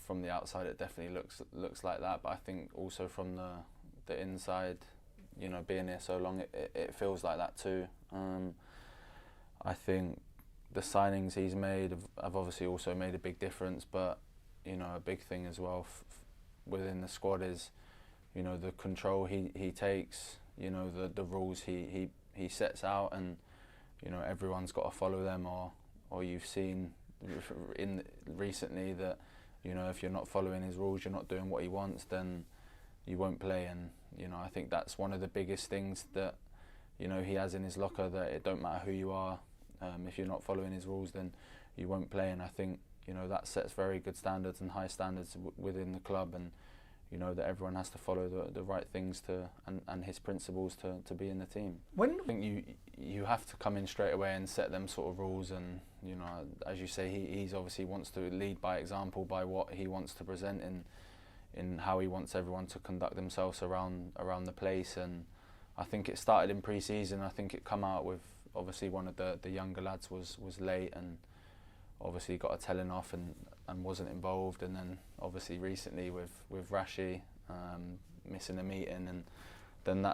from the outside it definitely looks like that, but I think also from the inside, you know, being here so long, it feels like that too. I think the signings he's made have obviously also made a big difference, but you know, a big thing as well within the squad is, you know, the control he takes, you know, the rules he sets out, and you know, everyone's got to follow them, or you've seen recently that, you know, if you're not following his rules, you're not doing what he wants, then you won't play. And you know, I think that's one of the biggest things that, you know, he has in his locker, that it don't matter who you are, if you're not following his rules, then you won't play. And I think, you know, that sets very good standards and high standards within the club, and you know, that everyone has to follow the right things and his principles to be in the team. I think you have to come in straight away and set them sort of rules, and you know, as you say, he's obviously wants to lead by example, by what he wants to present in how he wants everyone to conduct themselves around the place. And I think it started in pre-season. I think it come out with, obviously, one of the younger lads was late and obviously got a telling off and wasn't involved, and then obviously recently with Rashi missing a meeting, and then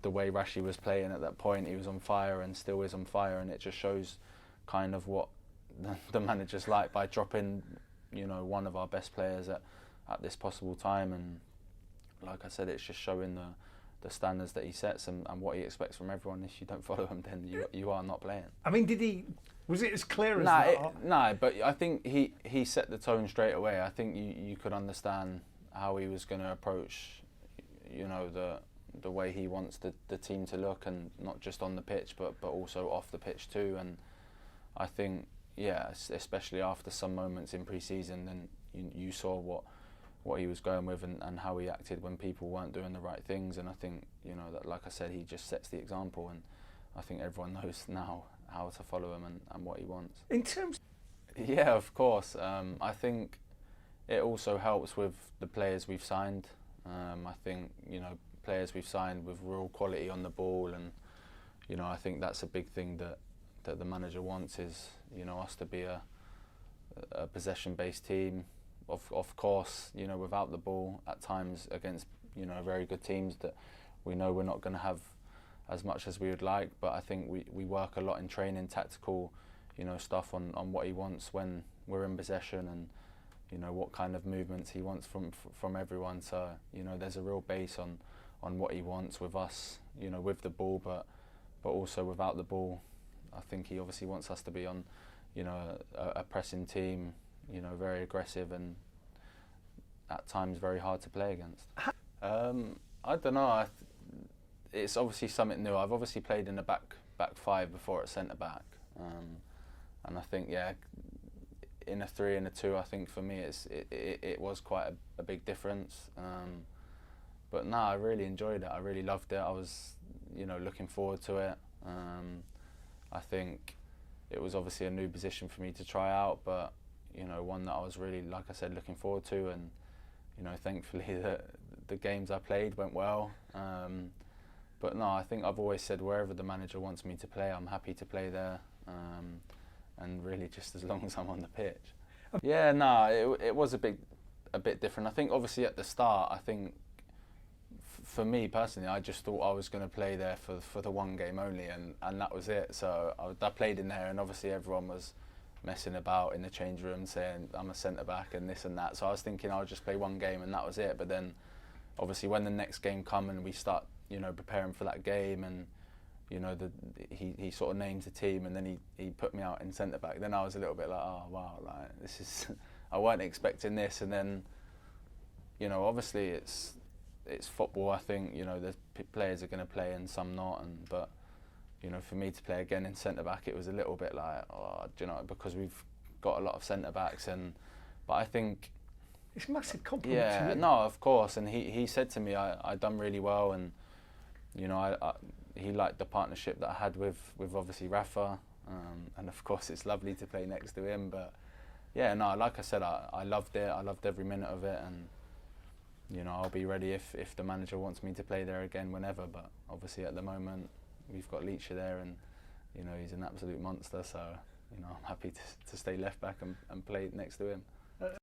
the way Rashi was playing at that point, he was on fire and still is on fire, and it just shows kind of what the manager's like by dropping, you know, one of our best players at this possible time. And like I said, it's just showing the standards that he sets and what he expects from everyone. If you don't follow him, then you are not playing. I mean, was it as clear as that? No, but I think he set the tone straight away. I think you could understand how he was going to approach, you know, the way he wants the team to look, and not just on the pitch, but also off the pitch too. And I think, yeah, especially after some moments in pre-season, then you saw what he was going with and how he acted when people weren't doing the right things. And I think, you know, that, like I said, he just sets the example, and I think everyone knows now how to follow him and what he wants. In terms... Yeah, of course. I think it also helps with the players we've signed. I think, you know, players we've signed with real quality on the ball, and you know, I think that's a big thing that the manager wants, is, you know, us to be a possession-based team. Of course, you know, without the ball at times against, you know, very good teams that we know we're not going to have as much as we would like, but I think we work a lot in training, tactical, you know, stuff on what he wants when we're in possession, and you know, what kind of movements he wants from everyone. So, you know, there's a real base on what he wants with us, you know, with the ball, but also without the ball. I think he obviously wants us to be on, you know, a pressing team, you know, very aggressive and at times very hard to play against. I don't know. It's obviously something new. I've obviously played in the back five before at centre back, and I think, yeah, in a 3 and a 2, I think for me it was quite a big difference. But no, I really enjoyed it. I really loved it. I was, you know, looking forward to it. I think it was obviously a new position for me to try out, but you know, one that I was really, like I said, looking forward to. And you know, thankfully the games I played went well. But no, I think I've always said wherever the manager wants me to play, I'm happy to play there. And really just as long as I'm on the pitch. Yeah, no, it was a bit different. I think obviously at the start, I think for me personally, I just thought I was going to play there for the one game only, and that was it. So I played in there, and obviously everyone was messing about in the change room saying I'm a centre back and this and that. So I was thinking I'll just play one game and that was it. But then obviously when the next game come and we start, you know, preparing for that game, and you know, he sort of names the team, and then he put me out in centre back. Then I was a little bit like, oh wow, like this is I weren't expecting this. And then, you know, obviously it's football. I think, you know, the players are going to play and some not, but you know, for me to play again in centre back, it was a little bit like, oh, do you know, because we've got a lot of centre backs, but I think it's a massive compliment. Yeah, to you. No, of course, and he said to me I done really well, and you know, he liked the partnership that I had with obviously Rafa, and of course it's lovely to play next to him. But yeah, no, like I said, I loved it. I loved every minute of it, and you know, I'll be ready if the manager wants me to play there again whenever. But obviously at the moment we've got Leacher there, and you know, he's an absolute monster. So you know, I'm happy to stay left back and play next to him.